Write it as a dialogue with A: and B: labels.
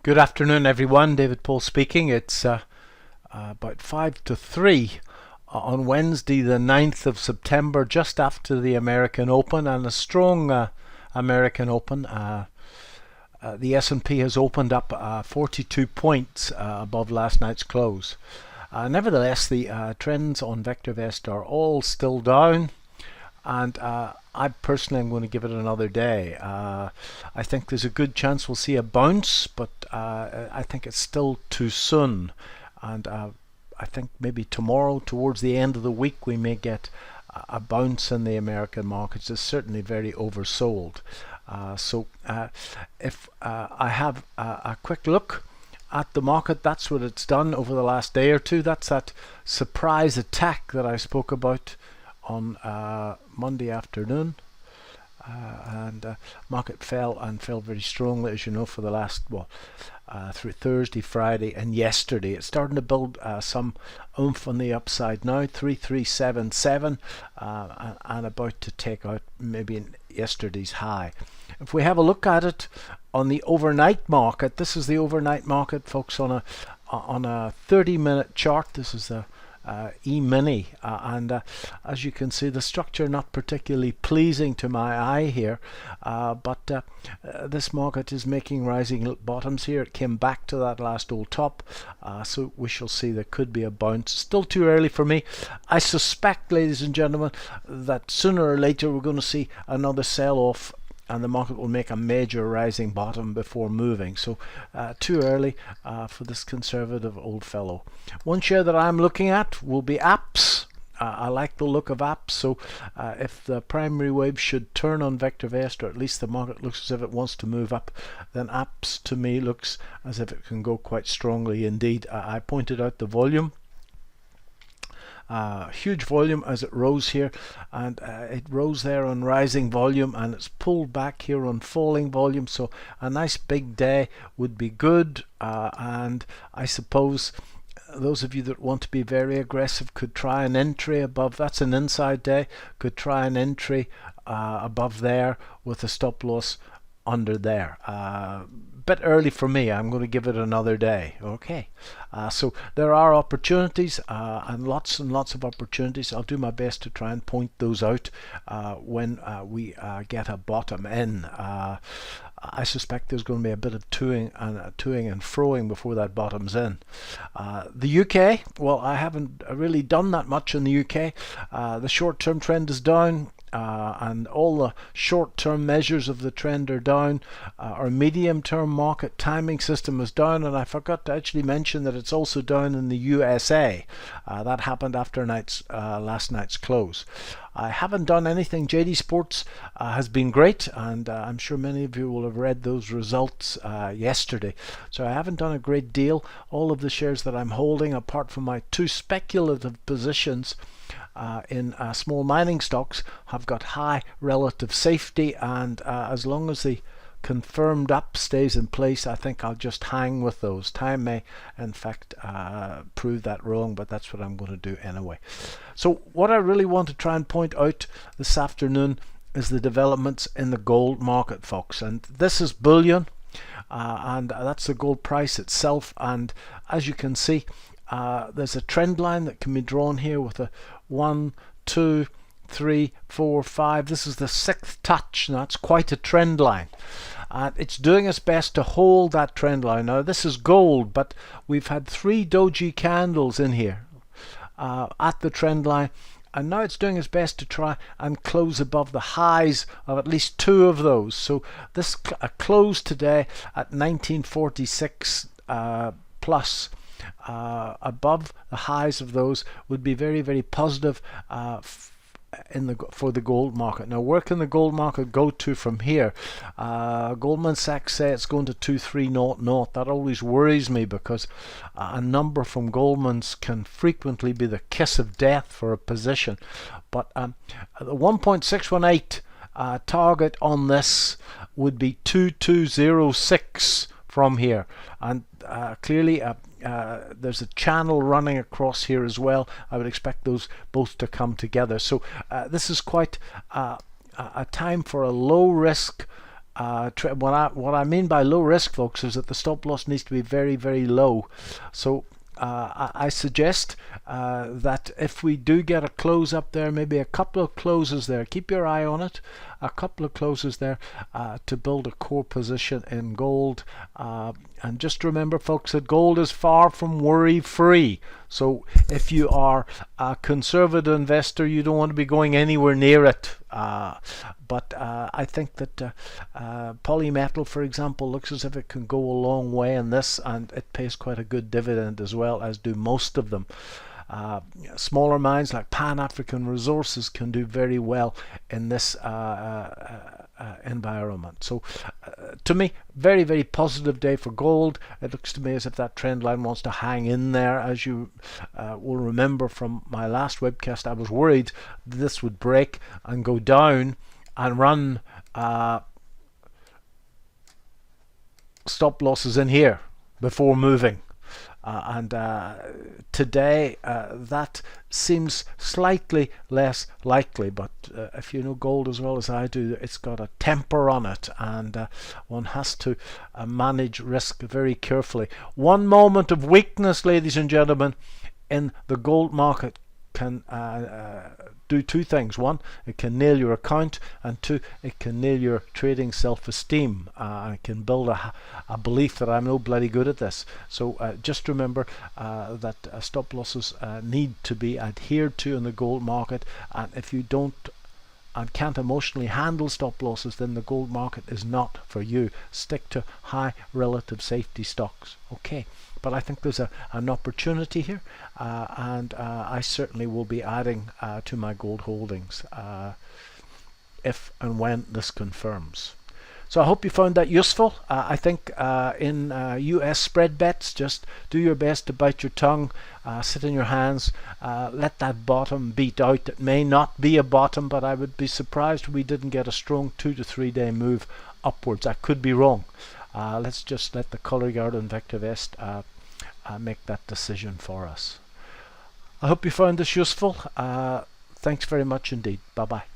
A: Good afternoon, everyone. David Paul speaking. It's about 5 to 3 on Wednesday, the 9th of September, just after the American Open, and a strong American Open. The S&P has opened up 42 points above last night's close. Nevertheless, the trends on VectorVest are all still down, and I personally am going to give it another day. I think there's a good chance we'll see a bounce, but I think it's still too soon, and I think maybe tomorrow, towards the end of the week, we may get a bounce in the American markets. It's certainly very oversold. So if I have a quick look at the market, that's what it's done over the last day or two. That's that surprise attack that I spoke about on Monday afternoon, and market fell very strongly, as you know, for the last through Thursday, Friday, and yesterday. It's starting to build some oomph on the upside now, 3377, and about to take out maybe yesterday's high. If we have a look at it on the overnight market, this is the overnight market, folks, on a 30-minute chart. This is the E-mini, and as you can see, the structure not particularly pleasing to my eye here, but this market is making rising bottoms here. It came back to that last old top, so we shall see. There could be a bounce. Still too early for me. I suspect, ladies and gentlemen, that sooner or later we're going to see another sell-off, and the market will make a major rising bottom before moving. So too early for this conservative old fellow. One share that I'm looking at will be apps. I like the look of apps, so if the primary wave should turn on VectorVest, or at least the market looks as if it wants to move up, then apps to me looks as if it can go quite strongly indeed. I pointed out the volume. Huge volume as it rose here, and it rose there on rising volume, and it's pulled back here on falling volume. So a nice big day would be good, and I suppose those of you that want to be very aggressive could try an entry above. That's an inside day. Could try an entry above there with a stop loss under there. Bit early for me. I'm going to give it another day. Okay, so there are opportunities, and lots of opportunities. I'll do my best to try and point those out when we get a bottom in. I suspect there's going to be a bit of toing and froing before that bottom's in. The UK, well, I haven't really done that much in the UK. The short-term trend is down. And all the short-term measures of the trend are down. Our medium-term market timing system is down, and I forgot to actually mention that it's also down in the USA. That happened after last night's close. I haven't done anything. JD Sports has been great, and I'm sure many of you will have read those results yesterday. So I haven't done a great deal. All of the shares that I'm holding, apart from my two speculative positions in small mining stocks, have got high relative safety, and as long as the confirmed up stays in place, I think I'll just hang with those. Time may in fact prove that wrong, but that's what I'm going to do anyway. So what I really want to try and point out this afternoon is the developments in the gold market, folks, and this is bullion, and that's the gold price itself. And as you can see, there's a trend line that can be drawn here with a 1, 2, 3, 4, 5. This is the 6th touch. Now that's quite a trend line. It's doing its best to hold that trend line. Now this is gold, but we've had 3 doji candles in here at the trend line, and now it's doing its best to try and close above the highs of at least 2 of those. So this close today at 1946 plus above the highs of those would be very, very positive for the gold market. Now, where can the gold market go to from here? Goldman Sachs say it's going to 2300. That always worries me, because a number from Goldman's can frequently be the kiss of death for a position. But the 1.618 target on this would be 2206 from here, and clearly there's a channel running across here as well. I would expect those both to come together. So this is quite a time for a low risk what I mean by low risk, folks, is that the stop loss needs to be very, very low. So I suggest that if we do get a close up there, maybe a couple of closes there, keep your eye on it, a couple of closes there to build a core position in gold. And just remember, folks, that gold is far from worry free. So if you are a conservative investor, you don't want to be going anywhere near it. But I think that polymetal, for example, looks as if it can go a long way in this, and it pays quite a good dividend as well, as do most of them. Smaller mines like Pan African Resources can do very well in this environment. So to me, very, very positive day for gold. It looks to me as if that trend line wants to hang in there. As you will remember from my last webcast, I was worried this would break and go down and run stop losses in here before moving. Today that seems slightly less likely, but if you know gold as well as I do, it's got a temper on it, and one has to manage risk very carefully. One moment of weakness, ladies and gentlemen, in the gold market can do two things. One, it can nail your account, and two, it can nail your trading self-esteem. It can build a belief that I'm no bloody good at this. So just remember that stop losses need to be adhered to in the gold market, and if you don't and can't emotionally handle stop losses, then the gold market is not for you. Stick to high relative safety stocks. Okay, but I think there's an opportunity here, and I certainly will be adding to my gold holdings if and when this confirms. So I hope you found that useful. I think in US spread bets, just do your best to bite your tongue, sit in your hands, let that bottom beat out. It may not be a bottom, but I would be surprised if we didn't get a strong 2 to 3 day move upwards. I could be wrong. Let's just let the color guard and VectorVest make that decision for us. I hope you found this useful. Thanks very much indeed. Bye bye.